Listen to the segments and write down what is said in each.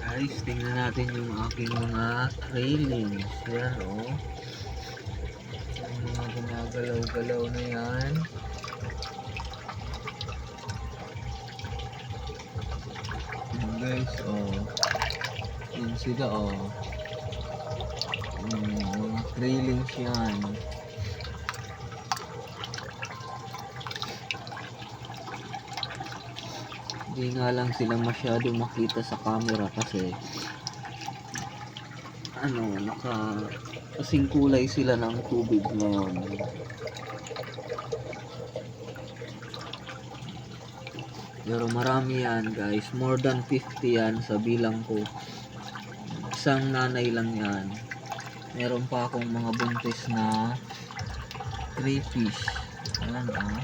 Guys, tingnan natin yung aking mga railings. Yan oh. Yung mga gumagalaw-galaw na yan. Yan guys, oh. Yan sila oh. Mga railings yan. Hindi nga lang sila masyado makita sa camera kasi kasing kulay sila ng tubig ngayon. Pero marami yan guys, more than 50 yan sa bilang ko. Isang nanay lang yan. Meron pa akong mga buntis na crayfish. Ayan ah.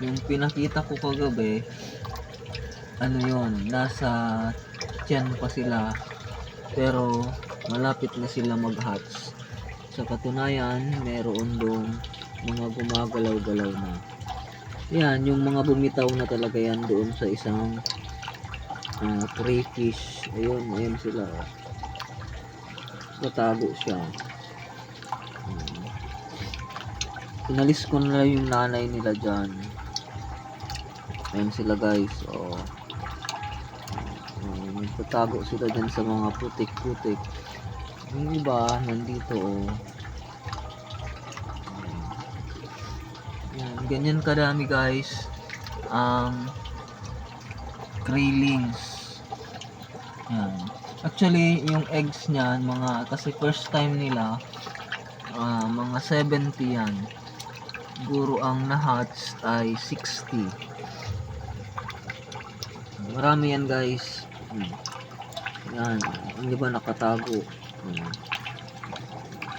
Yung pinakita ko kagabi, nasa tiyan pa sila, pero malapit na sila mag-hatch. Sa katunayan, meron dong mga gumagalaw-galaw na. Yan, yung mga bumitaw na talaga yan doon sa isang crayfish. Ayun sila. Natago siya. Inalis ko na yung nanay nila dyan. Ayan sila guys. Nagtatago sila dyan sa mga putik-putik. Yung iba nandito Ayan, ganyan kadami guys graylings. Ayan. Actually yung eggs niyan kasi first time nila mga 70 yan. Siguro ang na-hatch ay 60. Marami yan guys. Yan, hindi ba nakatago?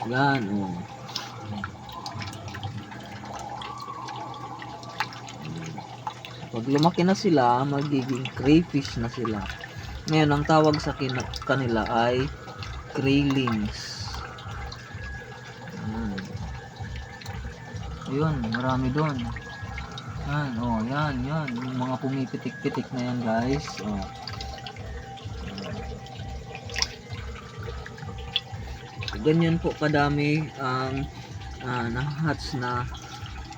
Yan Pag lumaki na sila, magiging crayfish na sila. Ngayon, ang tawag sa kanila ay graylings. Ayun, marami doon. Yan, yan. Yung mga pumipitik-pitik na yan, guys. Ganyan po kadami ang na-hatch na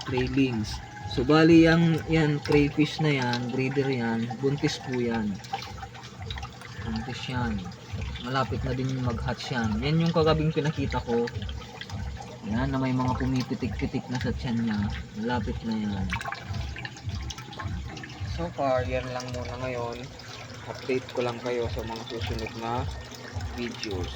graylings. So, bali yan, crayfish na yan, breeder yan, buntis po yan. Buntis yan. Malapit na din mag-hatch yan. Yan yung kagabing pinakita ko. Yan, na may mga pumipitik-pitik na sa tiyan niya. Malapit na yan. So far, yan lang muna ngayon. Update ko lang kayo sa mga susunod na videos.